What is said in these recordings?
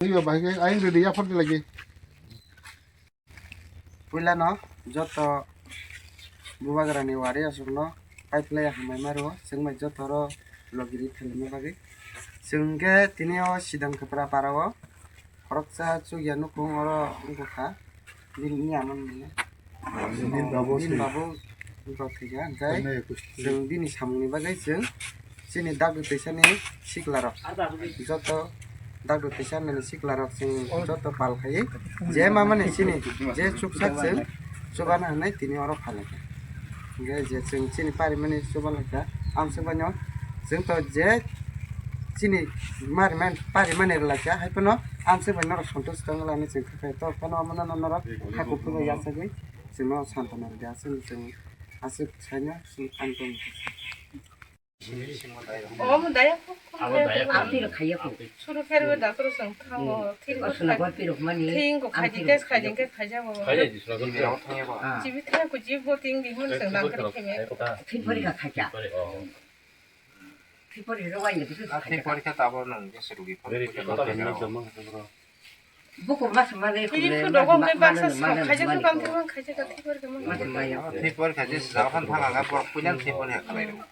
이거 bahaya aing ready ya forti lagi. Pula no, joto bubagrani wari asukno pipeline hamai maro singma jotoro logiri thelme bagi singge tinio sidang kepra parawo koroksa chugya nukung oro ungkha ni amon mene din babu rotiga gai sing dini samuni bagai sing sini dagu tesani siklarok joto dagu tesani siklarok sing joto pal khai je mamane sini je chuksak sing chubana hanai tini oro phalaka ge je sini pari mani chubana ka amse banyo sing to je sini mar man pari mani laka haipno amse banyo santosh tanglani sing khai to pano amana nara hakupu ya sagi sino santana ya sing asik sanya sing anton Mandai 앞뒤로 가야고. 서로 패를 나서로 상타고 수나고 필요만이. 팅고 가지게 가자고 가야지 수나고 집이 타고 집고 팅기 혼성 난 그렇게 해 피포리가 가자. 피포리로 와 이제 가자. 피포리카 따보는 게 서로기 보고 말씀하네. 이리 그러고 왜 박사서 가자고 감대만 가자가 피버리가만 맞아요. 피포리 가지 사한 타가가 그냥 피포리 할까요?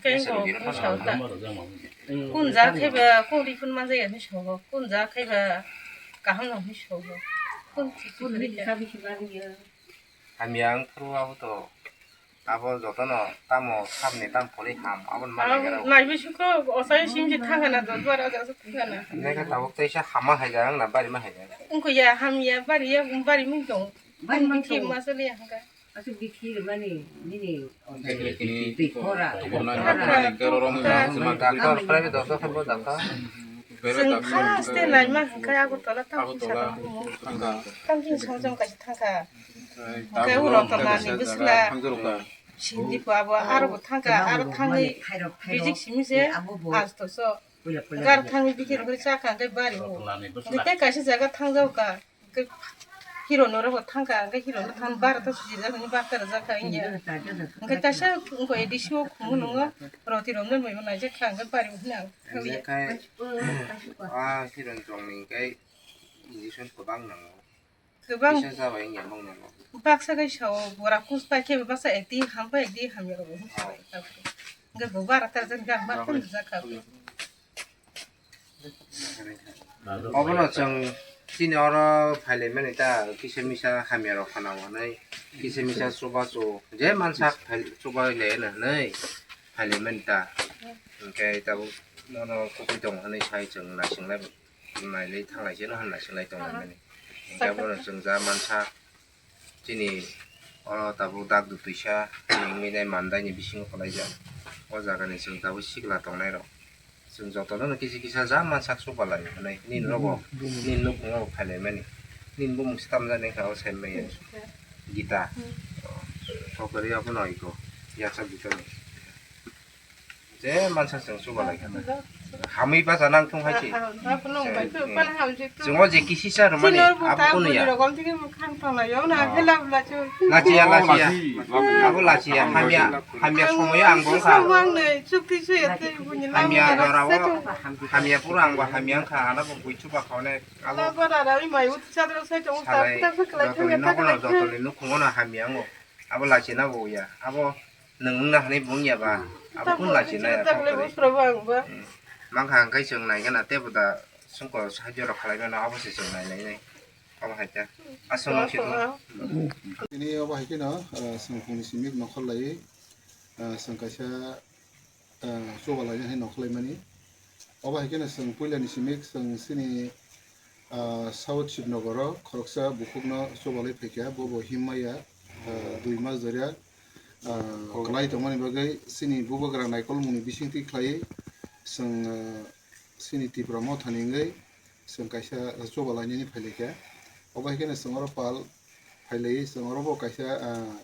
그거 셔다 군자 캐바 공리군 만자야 셔고 군자 캐바 가항노 셔고 군지 함양 프로하고도 아버 저더너 따모 삼니 땀 보리 함 아버 말이라고 나이비 슈코 어사이 심지 타가나 도 돌아가서 타가나 내가 따복대시 하마 하자랑 나 바리만 하자 응고야 함이야 바리야 바리 문동 말만 팀 마설이야 한가 아주 비키를 많이 니니 비코라. Dakar private dosa kan buat dakar. 생카 스테 날만 가야고 돌아 타고 사다 탐진 성점까지 타가 개우로 떠나니 무슨라 신디 바보 아르고 타가 아르 탕의 비직 심세 아스토서 가르 탕의 비키를 그리 시작한 게 말이고 그때까지 제가 탕자오가 그 히로노라고 탕가 그 히로노 탕 바르다 수지자 그니 바르다 자카 이제 그 다시 그 에디쇼 공부는 거 로티로 없는 뭐 이건 이제 칸가 바리고 그냥 cái à khi lần trồng mình cái gì xuân của băng nào 그방 xuân sao vậy nhỉ mong nào 박사가 셔 뭐라 코스파케 박사 에디 한바 에디 하면로 그 뭐바라 따라서 막은 자카 어머나 정 진여러 발레면 이따 기세미사 하면로 하나와네 기세미사 소바조 제 만삭 소바래는 네 발레면 이따 cái tao nó có cái trồng này sai trồng lại trồng lại này lấy thằng lại chứ nó hẳn lại trồng lại trồng lại này cái đó là trồng ra man sa chứ này tao buộc đặt được tuổi sa mình này Mandai này bị sinh hoạt lại giờ có ra cái này trồng tao xích là trồng này rồi trồng cho tao nó cái sa ra man sa số bao lại này nín nó bỏ nín lúc nó phải lấy mấy nín bung stem ra nàyเขาใช้mấy guitarเขาก็เรียกว่าหน่อยก็อยากจะดูกัน제 만사성 수발하게 함이 봐서 난 통하지 정어 제기 시사로 많이 아부는야 라지야 아부 라지야 함이야 소모야 안봉카 함이야 너라고 함이야 뿌랑과 함이양카 하나 보고 이추바 거네 살에 너는 저들이 놓고는 함이양고 아부 라지나 보야 아부 능나 하니 봉이야 봐 아부 라지나야 mang hàng cái trường này cái là tiếp vào xong có hai giờ đọc lại nó abu trường này này abu hay chưa xong nó chỉ thôi Ini apa hiki na sang kuni simik nokol lagi sang kaisa coba lagi hai nokol lagi mani apa hiki na sang puila ni simik sang sini South Shivnagar khoroksa bukukna coba lagi pekya bobo himaya 2 mas daria kalai tomani bagai sini bubagra naikol muni bisingti klai sang sini tipramo thaningai sang kaisa coba lagi ni phailekya apa hiki na sang oro pal phailei sang oro bo kaisa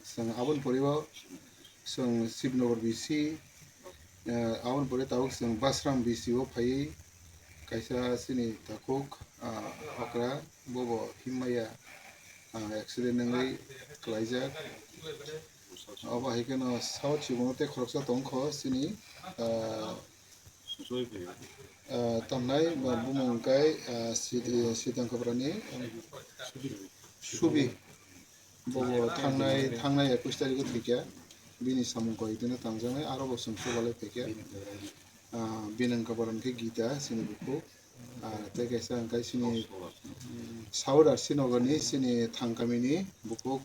sang abon poribo sang Shivnagar BC abon pore tawuk sang Basram BC o phai kaisa sini takuk okra bobo himaya accident ngai Khwlaijakha apa hiki na South Shivnagar te khoroksa tongkho sini tamnai bumungkai sidang kabrani subi bobo thangnai 21 tarikh thike bini samungko idino tangjangai aro bo sung subalai thike binang kabaran ke gita sini buku te kaisa angkai sini saudar sinogani sini thangkamini buku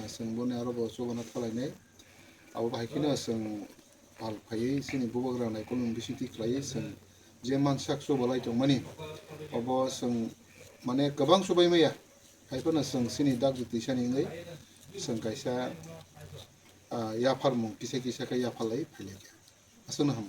sung boni aro bo sobana thalainai abo bahikino sung pal phai sini bubagra nai kunung bisiti khlai sung je mansak sobalai tongmani abo sung mane kabang sobai maya haikona sung sini dak jutisani ngai sung kaisa yafarmung kisa ka yafalai philai asuna ham